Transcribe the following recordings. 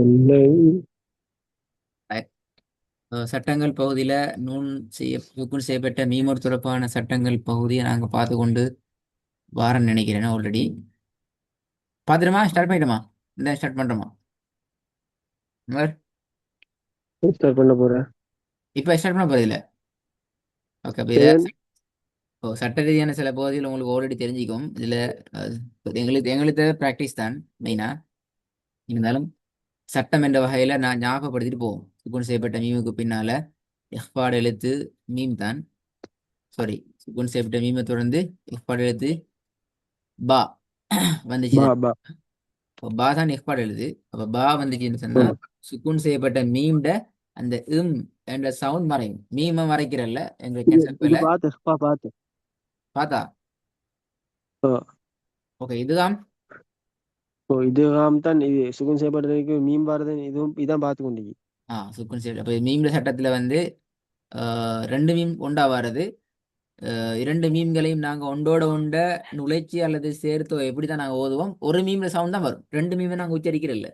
இல்லை. சட்டங்கள் பகுதியில் நூன் சுக்குன் செய்யப்பட்ட மீமோர் தொடர்பான சட்டங்கள் பகுதியை நாங்கள் பார்த்து கொண்டு வாரேன்னு நினைக்கிறேன் ஆல்ரெடி. பார்த்துட்டுமா ஸ்டார்ட் பண்ணிட்டோமா? இந்த ஸ்டார்ட் பண்ணுறோமா? ஸ்டார்ட் பண்ண போறேன். இப்போ ஸ்டார்ட் பண்ண போகிறதில்ல. ஓகே, அப்போ இதில் ஏன்? சட்ட ரீதியான சில பகுதிகள் உங்களுக்கு ஆல்ரெடி தெரிஞ்சிக்கும். இதில் எங்களுக்கு எங்களுக்கு தேவை ப்ராக்டிஸ் தான் மெயினாக. இருந்தாலும் சட்டம் என்ற வகையில் நான் ஞாபகப்படுத்திட்டு போவோம். சுக்குன் செய்யப்பட்ட மீமுக்கு பின்னால் இஃபாட் எழுத்து மீம் தான். சாரி, சுக்குன் செய்யப்பட்ட மீமை தொடர்ந்து இஃபாட் எழுத்து பா வந்துச்சு. பா பா. இப்போ பா தான் இஃபாட் எழுது. அப்போ பா வந்துச்சுன்னு சொன்னால் ஆமா. சுக்குன் செய்யப்பட்ட மீம்ட அந்த என்ற சவுண்ட் மறையும். மீமை மறைக்கிறல்ல எங்களுக்கு இது கேன்சல் இது பேல பார்த்தேன், பார்த்தேன். பார்த்தா. ஓ. ஓகே, இதுதான். ஓ, இதுதான் தான் இது சுகம் செய்யப்படுறதுக்கு மீன் பாரதன் இதுவும் இதான் பார்த்து கொண்டீங்க. சுக்குன் செய்யப்பட்ட அப்போ மீம்ட சட்டத்தில் வந்து ரெண்டு மீம் ஒன்றா வர்றது. இரண்டு மீம்களையும் நாங்கள் ஒன்றோட ஒண்ட நுழைச்சி அல்லது சேர்த்தோ எப்படி தான் நாங்கள் ஓதுவோம். ஒரு மீம்ல சவுண்ட் தான் வரும். ரெண்டு மீமை நாங்கள் உச்சரிக்கிறதில்ல.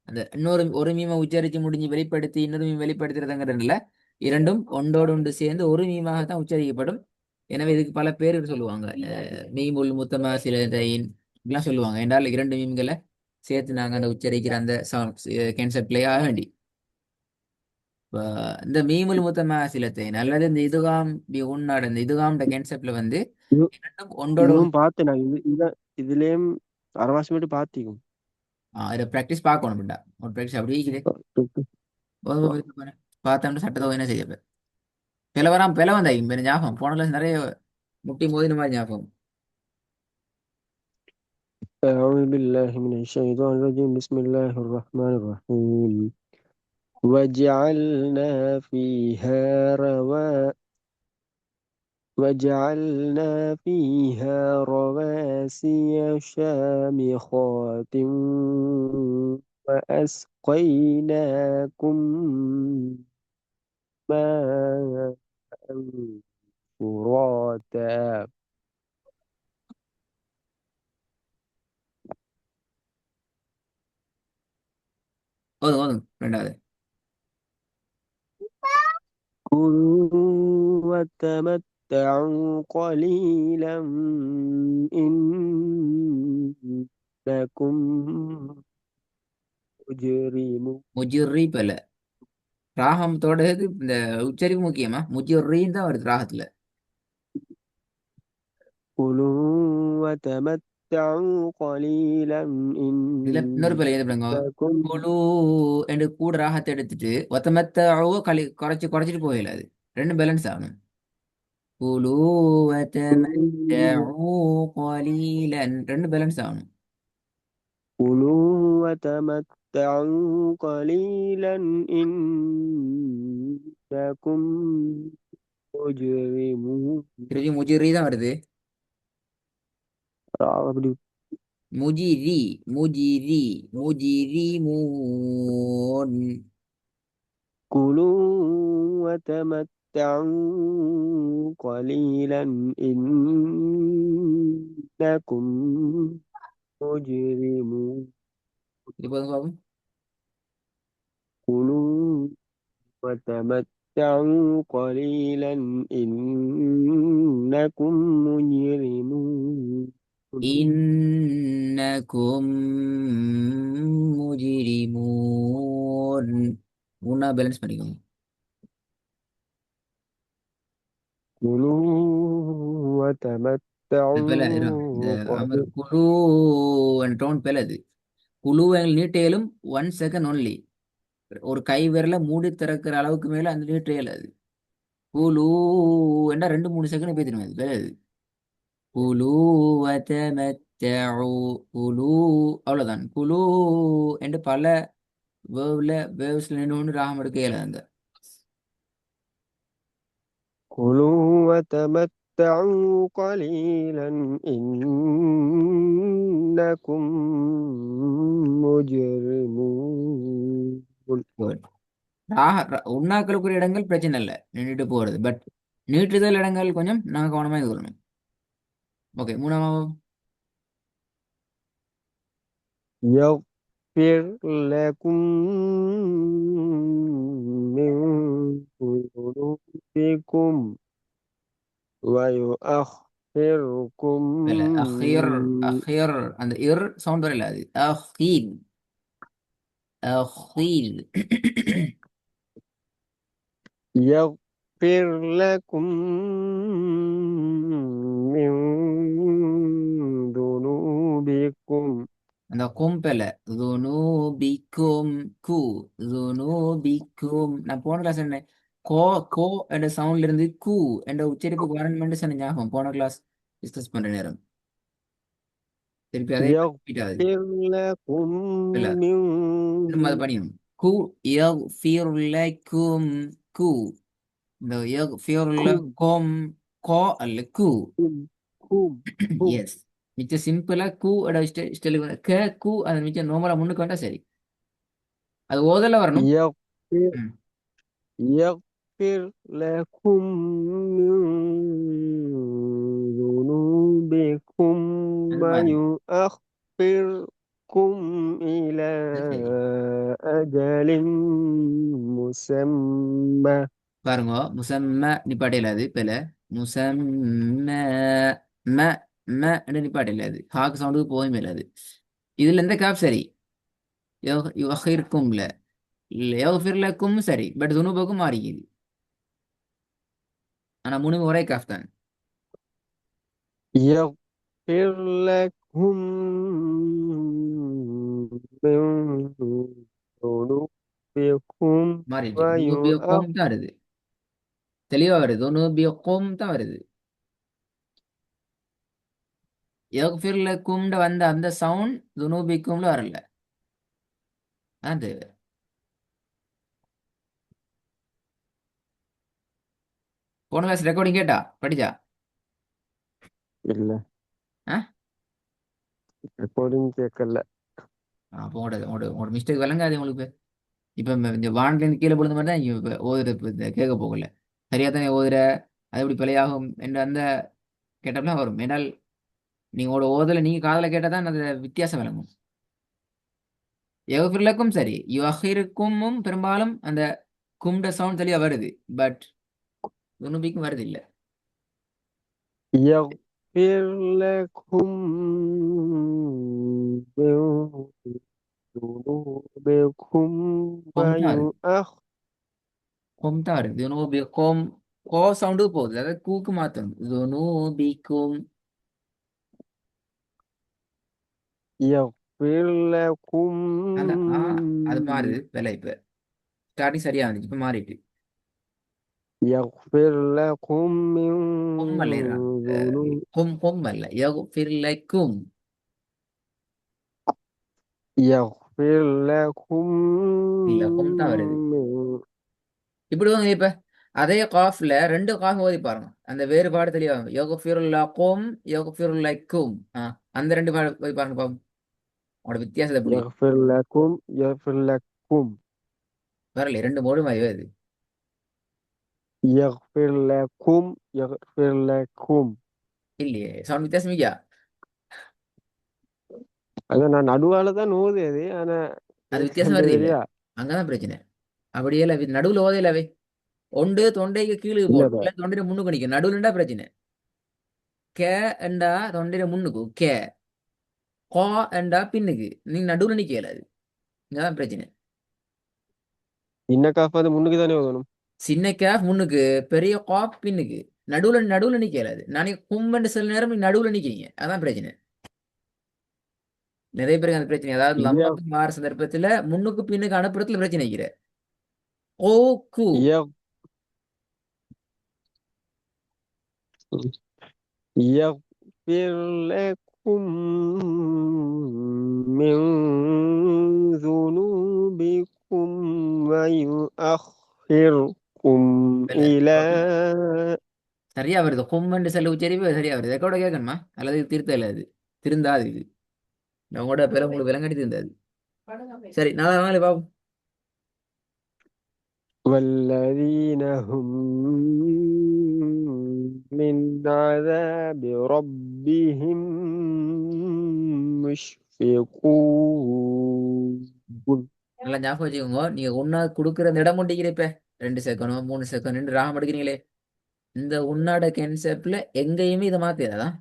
அந்த இன்னொரு ஒரு மீமை உச்சரித்து முடிஞ்சு வெளிப்படுத்தி இன்னொரு மீம் வெளிப்படுத்துறதுங்கிறதுல இரண்டும் ஒன்றோடு ஒன்று சேர்ந்து ஒரு மீமாக தான் உச்சரிக்கப்படும். எனவே இதுக்கு பல பேர் சொல்லுவாங்க. மீமுல் முத்தமா சிலதைன் இப்படிலாம் சொல்லுவாங்க. என்றால் இரண்டு மீம்களை சேர்த்து நாங்கள் அந்த உச்சரிக்கிற அந்த சவுண்ட் கேன்சர் பிளே ஆக வேண்டி. இப்ப இந்த மீமுல் முத்தமா சிலத்தைன் அல்லது இந்த இதுகாம் உன்னாட இந்த இதுகாம் கேன்செப்ட்ல வந்து இது இரண்டும் ஒன்றோட இதுவும் ஒன்று. பார்த்தேன் நான். இதான் இதுலயும் அரை மாசம் மட்டும் பார்த்திக்கும். இதை ப்ராக்டிஸ் பார்க்கணும் பிண்டா. ஒரு ப்ராக்டிஸ் அப்படி இருக்குது. பார்த்தோம்னா சட்டத்தை என்ன செய்ய பிள வராம பிள வந்தாங்க இப்போ ஞாபகம் போனல நிறைய முட்டி மோதின மாதிரி ஞாபகம். أعوذ بالله من الشيطان الرجيم. بسم الله الرحمن الرحيم. وجعلنا فيها روا وجعلنا فيها رواسي شامخات وأسقيناكم ماء فراتا. ஓதும் ஓதும் ரெண்டாவது. كلوا وتمتعوا قليلا إنكم مجرمون. முஜிர்ரி பல ராகத்தோட இந்த உச்சரிப்பு முக்கியமா முஜிர்ரின்னு தான் வருது ராகத்துல. كلوا وتمتعوا قليلا இதுல இன்னொரு பேர் எது பண்ணுங்க. إنكم. குழு என்று கூட ராகத்தை எடுத்துட்டு ஒத்தமத்த குறைச்சு குறைச்சிட்டு போயிடல. அது ரெண்டும் பேலன்ஸ் ஆகணும். குழு வத்தமத்தஉ கலீலன் ரெண்டும் பேலன்ஸ் ஆகணும். كلوا وتمتعوا قليلا إنكم مجرمون. திருப்பி முஜிரி தான் வருது. அப்படி. முஜிரி முஜிரி முஜிரி மூன். كلوا وتمتعوا قليلا إنكم مجرمون. இது போதும் பாபு. كلوا وتمتعوا قليلا إنكم مجرمون. இன்னக்கும் முஜிரிமூன். மூணா பேலன்ஸ் பண்ணிக்கோங்க. كلوا இது பேல இந்த وتمتعوا அமர் குழு டோன் பேல அது. குழு நீட்டையிலும் 1 செகண்ட் ஒன்லி. ஒரு கை விரல மூடி திறக்கிற அளவுக்கு மேல அந்த நீட்டையல் அது. குழு என்றா 2 3 செகண்ட் பேத்திடுவேன் அது பேல அது. குழு வதமத்தஉ குழு அவ்வளவுதான். குழு என்று பல வேவ்ஸ்ல நின்று ஒன்று ராகம் எடுக்க இயலாது. كلوا وتمتعوا قليلا إنكم مجرمون. Good. உண்ணாக்களுக்குரிய இடங்கள் பிரச்சனை இல்லை, நின்றுட்டு போறது. பட் நீட்டுதல் இடங்கள் கொஞ்சம் நாங்கள் கவனமாக இது கொள்ளணும். ஓகே, மூணாவது. لكم من ذنوبكم ويؤخركم இல்ல அஹீர், அஹீர் அந்த இர் சவுண்ட் வரல, அது அஹீல், அஹீல். يغفر لكم من ذنوبكم அந்த கும்பல துனூபிக்கும், கு துனூபிக்கும். நான் போன கிளாஸ் என்ன கோ கோ என்ற சவுண்ட்ல இருந்து கு என்ற உச்சரிப்புக்கு வரணும்னு சொன்ன ஞாபகம் போன கிளாஸ் டிஸ்கஸ் பண்ற நேரம். திருப்பி அதே repeat ஆகுது. يغفر لكم இல்ல من இன்னும் அது பண்ணிடணும். கு யஃபிர் லக்கும், கு இந்த யஃபிர் ذنوبكم லக்கும், கோ அல்ல கு. كم كم எஸ், மிச்ச சிம்பிளா கு அட ஸ்டெல் க கு அது மிச்சம் நார்மலா முன்னுக்கு வந்தா சரி. அது ஓதல வரணும். يغفر ம். يغفر لكم من ذنوبكم அது மாதிரி ويؤخركم إلى அது சரி. أجل مسمى பாருங்க, முசம்ம நிப்பாட்டையில அது பெல, முசம்ம ம ம நிப்பாட்டையில அது ஹாக்கு சவுண்டுக்கு போகவே மேலாது. இதுல எந்த காப் சரி, யுவஹிர்கும்ல யஃபிர்லக்கும் சரி, பட் துனுபக்கும் மாறிக்குது. ஆனா மூணுமே ஒரே காஃப் தான். يغفر لكم من ذنوبكم மாறிட்டு ويؤخركم துனுபியக்கும் தான் வருது, தெளிவா வருது, துனுபியக்கும் தான் வருது. யஃபிர்லக்கும்ல வந்த அந்த சவுண்ட் துனுபிக்கும்ல வரல. அது போன கிளாஸ் ரெக்கார்டிங் கேட்டா படிச்சா? இல்ல ஆ ரெக்கார்டிங் கேட்கல அப்போ உங்களோட உங்களோட உங்களோட மிஸ்டேக் விளங்காது உங்களுக்கு. இப்போ இந்த வானிலேருந்து கீழே விழுந்த மாதிரி தான் இங்கே இப்போ ஓதுற கேட்க போகல. சரியா தானே ஓதுற, அது எப்படி பிழையாகும் என்ற அந்த கேட்டப்பெல்லாம் வரும். ஏன்னால் நீங்களோட ஓதலை நீங்கள் காதில் கேட்டால் தான் அந்த வித்தியாசம் விளங்கும். எவஃபிர்லக்கும் சரி, யுஅஹிருக்கும் பெரும்பாலும் அந்த கும்ட சவுண்ட் தெளிவாக வருது, பட் துனுபிக்கும் வருது இல்லை. يغفر لكم من ذنوبكم கொம் தான் வருது, ويؤخر கொம் தான் வருது. துனுபிக்கும் கோ சவுண்டு போகுது, அதாவது கூக்கு மாற்றணும். துனுபிக்கும் يغفر لكم அந்த அது மாறுது விலை. இப்போ ஸ்டார்டிங் சரியா வந்துச்சு, இப்போ மாறிட்டு يغفر لكم من கொம் அல்ல, ذنوب கொம் கொம் அல்ல, யஃபிர்லக்கும். يغفر لكم இல்ல கொம் தான் வருது. من இப்படி வாங்க இப்ப அதே காஃப்ல ரெண்டு காஃப் ஓதி பாருங்க, அந்த வேறுபாடு தெளிவாகும். யஃபிருல்லக்கும், யஃபிருல்லக்கும். அந்த ரெண்டு பாடு ஓதி பாருங்க பாப்போம், உங்களோட வித்தியாசத்தை புரியும். يغفر لكم வரல, ரெண்டு மோடு மாதிரி வருது. يغفر لكم இல்லையே, சவுண்ட் வித்தியாசம் இல்லையா? அதான் நான் நடுவால தான் ஓதுது ஆனா அது எனக்கு வித்தியாசம் அந்த வருது இல்ல, தெரியா அங்கதான் பிரச்சனை. அப்படியே இல்ல, நடுவுல ஓதையிலவே ஒன்று தொண்டைக்கு கீழே போடும், இல்ல இல்ல தொண்டையில முன்னுக்கு நிற்கும். நடுவுலண்டா பிரச்சனை. கே என்றா தொண்டையில முன்னுக்கு கே, கோ என்றா பின்னுக்கு, நீங்க நடுவுல நிக்கல, அது இங்கதான் பிரச்சனை. இன்ன காஃப் வந்து முன்னுக்கு தானே ஓதணும் சின்ன கேப் முன்னுக்கு, பெரிய காப் பின்னுக்கு, நடுவுல நடுவுல நிக்கல. அது நானே கும்பன்னு சில நேரம் நீங்க நடுவுல நிக்கிறீங்க, அதான் பிரச்சனை. நிறைய பேருக்கு அந்த பிரச்சனை, அதாவது ي- லம்பக்கு மாற சந்தர்ப்பத்துல முன்னுக்கு பின்னுக்கு அனுப்புறதுல பிரச்சனை இருக்கிற. ஓ கு يغ- يغفر لكم من ذنوبكم ويؤخركم இல்ல إلى சரியா வருது. கும்பன்னு செல்ல உச்சரிப்பு சரியா வருது. ரெக்கார்ட கேட்கணுமா அல்லது திருத்த இல்ல, அது திருந்தாது இது. உங்களோட பேர உங்களுக்கு விலங்கடி திருந்தாது. சரி, நாளை நாளை பாப்போம். والذين هم من عذاب ربهم مشفقون நல்லா ஞாபகம் வச்சுக்கோங்க. நீங்க ஒன்னா கொடுக்குற அந்த இடம் கொண்டிருக்கிற இப்ப 2 செகண்டோ 3 செகண்ட் ராகம் எடுக்கிறீங்களே, இந்த உன்னோட கன்செப்ட்ல எங்கேயுமே இதை மாத்திடாதான்.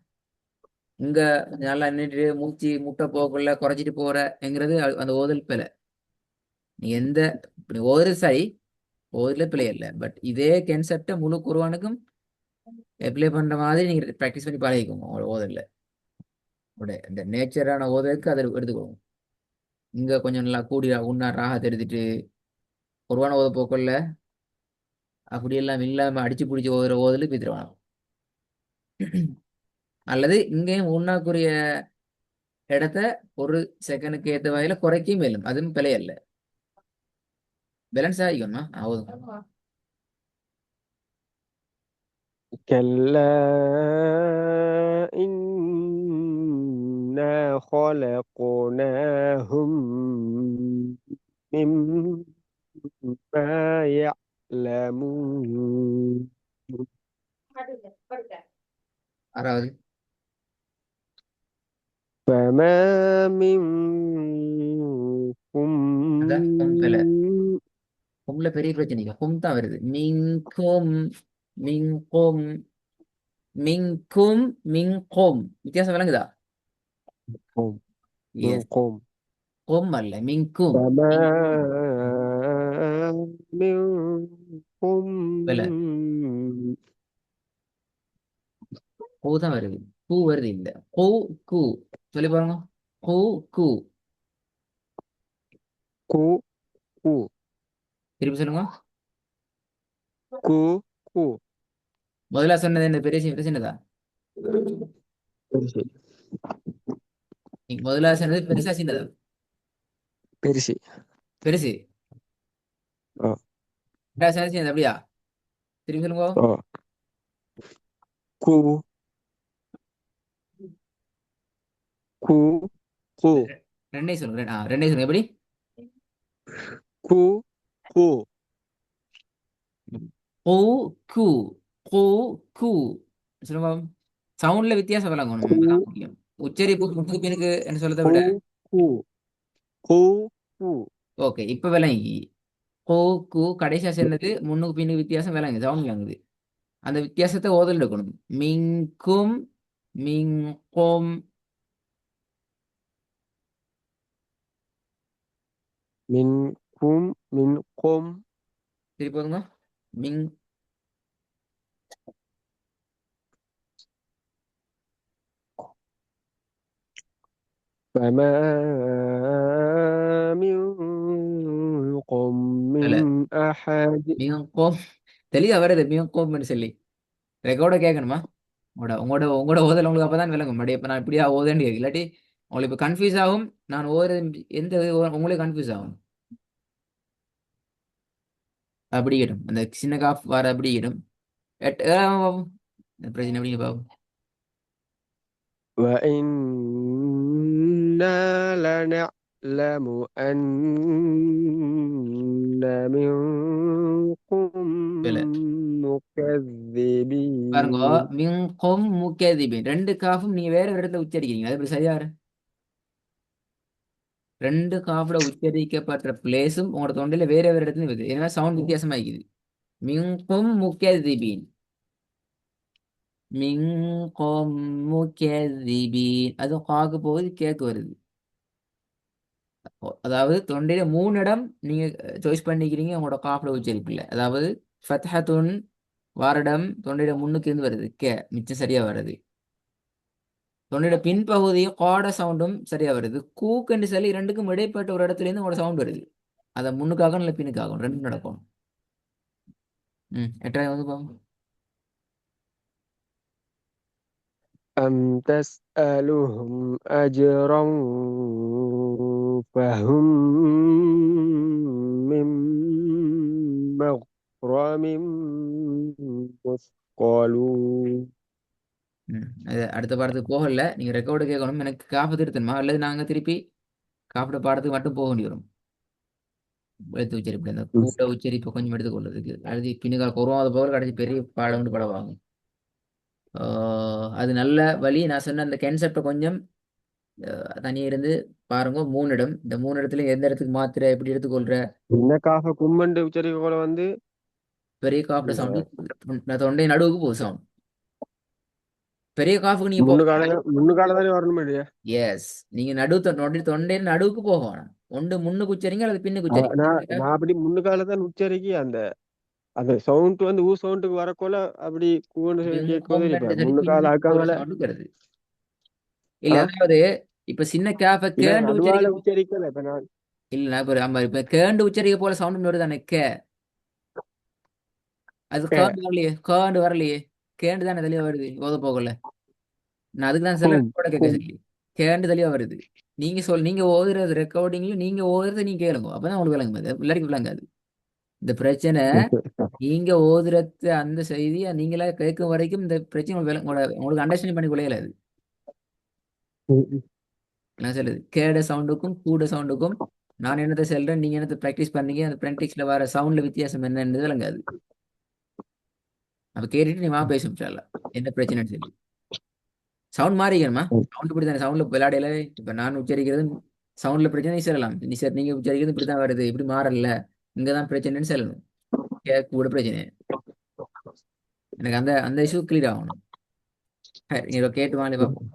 இங்க நல்லா நின்றுட்டு மூச்சு முட்டை போக்குள்ள குறைச்சிட்டு போறங்கிறது அந்த ஓதல் பிழை. நீ எந்த இப்படி ஓதுறது சரி, ஓதுல பிழை இல்லை. பட் இதே கன்செப்டை முழு குருவானுக்கும் அப்ளை பண்ற மாதிரி நீங்க ப்ராக்டிஸ் பண்ணி பழகிக்கோங்க. உங்களோட ஓதல்ல இந்த நேச்சரான ஓதலுக்கு அதை எடுத்துக்கோங்க. இங்க கொஞ்சம் நல்லா கூடி உன்னா ராகத்தை எடுத்துட்டு குருவான ஓத போக்குள்ள அப்படியெல்லாம் இல்லாம அடிச்சு பிடிச்சி ஓதுற ஓதலுக்கு பித்திருவாங்க. அல்லது இங்கேயும் உண்ணாக்குரிய இடத்த ஒரு செகண்டுக்கு ஏற்ற வகையில குறைக்கும் மேலும் அதுவும் பிழையல்ல. பேலன்ஸ் ஆகிக்கணுமா ஆகுது. كلا إنا خلقناهم مما يعلمون ஆறாவது فما منكم அந்த கும் பிழை. கும்ல பெரிய பிரச்சனை கும் தான் வருது. மிங்கும் மிங்கும் மிங்கும் மிங்கும் வித்தியாசம் விளங்குதா? قم من எஸ், قم கும் அல்ல மிங்கும். فما மிங் منكم பிழை. பூ தான் வருது, பூ வருது இல்ல. பூ கூ சொல்லி பாருங்க. பூ கூ كو كو திருப்பி சொல்லுங்க. كو كو முதல்ல சொன்னது என்ன, பெரிய சின்னதா? பெருசு நீங்க முதல்ல சொன்னது பெருசா சின்னதா? பெருசு பெருசு. ஆ ரெண்டாவது சொன்னது சின்னது அப்படியா? திருப்பி சொல்லுங்க. ஆ கூ கூ கூ ரெண்டையும் சொல்லுங்க. ரெண்டையும் சொல்லுங்க எப்படி? கூ கூ ஓ கூ ஓ கூ சொல்லுங்க. சவுண்ட்ல வித்தியாசம் விளங்கணும், கூ அதான் முக்கியம். உச்சரிப்பு முன்னுக்கு பின்னுக்கு என்ன சொல்றதை கூ விட. கூ கூ கூ ஓகே, இப்ப விளங்கி. கோ கூ கடைசியா சேர்ந்தது முன்னுக்கு பின்னுக்கு வித்தியாசம் விளங்கு, சவுண்ட் விளங்குது. அந்த வித்தியாசத்தை ஓதல் எடுக்கணும். மிங்கும் மிங்கும். மின்கும் மின்கும் திருப்பி போதுங்க. மிங் فما منكم من இல்ல, أحد மிங்கும் தெளிவா வருது மிங்கும் சொல்லி. ரெக்கார்ட கேட்கணுமா? உங்களோட உங்களோட உங்களோட ஓதல் உங்களுக்கு அப்பதான் விளங்கும். மறுபடியும் இப்ப நான் இப்படியா ஓதேன்னு கேட்கு. இல்லாட்டி உங்களுக்கு இப்ப கன்ஃபியூஸ் ஆகும். நான் ஓதுறது எந்த இது உங்களுக்கு கன்ஃபியூஸ் ஆகும். அப்படி கிடும் அந்த சின்ன காஃப் வர அப்படி கிடும். பிரச்சனை எப்படிங்க பாவம். وإنا لنعلم أن منكم இல்ல பாருங்க, مكذبين மிங்கும் முக்கேதிபின் ரெண்டு காஃபும் நீங்க வேற ஒரு இடத்துல உச்சரிக்கிறீங்க. அது எப்படி சரியா வரும்? ரெண்டு காஃபோட உச்சரிக்கப்பட்ட பிளேஸும் உங்களோட தொண்டையில வேற வேற இடத்துல வருது. ஏன்னா சவுண்ட் வித்தியாசமா இருக்குது. மிங்கும் முக்கேதிபின் மிங்கும் முக்கேதிபின் அது காக்கு போகுது, கேக்கு வருது. அதாவது தொண்டையில 3 இடம் நீங்க சாய்ஸ் பண்ணிக்கிறீங்க உங்களோட காஃபோட உச்சரிப்புல. அதாவது ஃபத்ஹத்துன் வாரிடம் தொண்டையில முன்னுக்கு இருந்து வருது, கே மிச்சம் சரியா வருது. தொண்டையோட பின்பகுதியும் கோட சவுண்டும் சரியா வருது. கூக்குன்னு சொல்லி ரெண்டுக்கும் இடைப்பட்ட ஒரு இடத்துல இருந்து உங்களோட சவுண்ட் வருது. அதை முன்னுக்காகணும் இல்லை பின்னுக்காகும், ரெண்டும் நடக்கும். எட்டாவது வந்து பாருங்க. أم تسألهم أجرا فهم من مغرم مثقلون இது அடுத்த பாடத்துக்கு போகல, நீங்க ரெக்கார்டு கேட்கணும். எனக்கு காப்பு திருத்தணுமா அல்லது நாங்க திருப்பி காப்பிட பாடத்துக்கு மட்டும் போக வேண்டி வரும். எழுத்து உச்சரிப்பு அந்த கூட்ட உச்சரிப்பை கொஞ்சம் எடுத்துக்கொள்றதுக்கு அடுத்து பின்னுக்கால குருவாத போக கடைசி பெரிய பாடம் வந்து படவாங்க. அது நல்ல வழி. நான் சொன்ன அந்த கன்செப்டை கொஞ்சம் தனியா இருந்து பாருங்க 3 இடம். இந்த 3 இடத்துல எந்த இடத்துக்கு மாத்திரை எப்படி எடுத்துக்கொள்ற. சின்ன காஃப கும்மண்டு உச்சரிக்க கூட வந்து பெரிய காஃப்ட இந்த சவுண்டு தொண்டை நடுவுக்கு போகுது சவுண்ட். பெரிய காஃபுக்கு நீங்க போக. முன்னுக்கால தானே வரணும் இல்லையா? எஸ், நீங்க தொண்டை நடுவுக்கு போக வேணாம். ஒன்று முன்னுக்கு உச்சரிங்க அல்லது பின்னுக்கு நான் உச்சரிங்க. நான் அப்படி முன்னுக்கால தான் உச்சரிக்கி அந்த அந்த சவுண்ட் வந்து ஊ சவுண்டுக்கு வரக்கோல அப்படி கூண்டு அப்ப இவங்க கேட்கவே கோம்பு இப்ப ரெண்டு சரி முன்னுக்கால பின்னுக்கு போற ஆக்காமல. சவுண்டு வருது. இல்ல ஆ அதாவது இப்ப சின்ன கேஃப இல்ல கேண்டு நடுவால உச்சரிக்க. உச்சரிக்கல இப்ப நான். இல்ல நான் இப்ப ஆமா இப்ப கேண்டு உச்சரிக்க போல சவுண்ட் வருது தானே அது கேண்டு வரலையே, கேண்டு வரலையே. கேண்டு தானே தெளிவா வருது ஓத போகல. நான் அதுக்கு தான் சில ஹம், ரெக்கார்ட கேட்க ஹம். சொல்லி. கேண்டு தெளிவா வருது. நீங்க ஓதுறது ரெக்கார்டிங்ல நீங்க ஓதுறது நீங்க கேளுங்க, அப்பதான் உங்களுக்கு விளங்கும். அது எல்லாருக்கும் விளங்காது. இந்த பிரச்சனை நீங்க ஓதுறது அந்த செய்தியை நீங்களா கேட்கும் வரைக்கும் இந்த பிரச்சனை உங்களுக்கு அண்டர்ஸ்டாண்ட் பண்ணி கொள்ளையில அது. என்ன சொல்லுது, கேட சவுண்டுக்கும் கூட சவுண்டுக்கும் நான் என்னத்தை சொல்றேன் நீங்க என்னத்தை ப்ராக்டிஸ் பண்ணீங்க, அந்த ப்ராக்டிஸ்ல வர சவுண்ட்ல வித்தியாசம் என்னன்றது விளங்காது. அப்ப கேட்டுட்டு நீ வா பேசும் என்ன பிரச்சனைன்னு சொல்லி. சவுண்ட் மாறிக்கணுமா. சவுண்ட் இப்படி தானே சவுண்ட்ல விளையாடையில. இப்ப நான் உச்சரிக்கிறது சவுண்ட்ல பிரச்சனை நீ சொல்லலாம். நீ சார் நீங்க உச்சரிக்கிறது இப்படிதான் வருது இப்படி மாறல, இங்கதான் பிரச்சனைன்னு சொல்லணும். கூட பிரச்சனை. எனக்கு அந்த அந்த இஷ்யூ கிளியர் ஆகணும். சரி, நீ கேட்டு வாங்க பார்ப்போம்.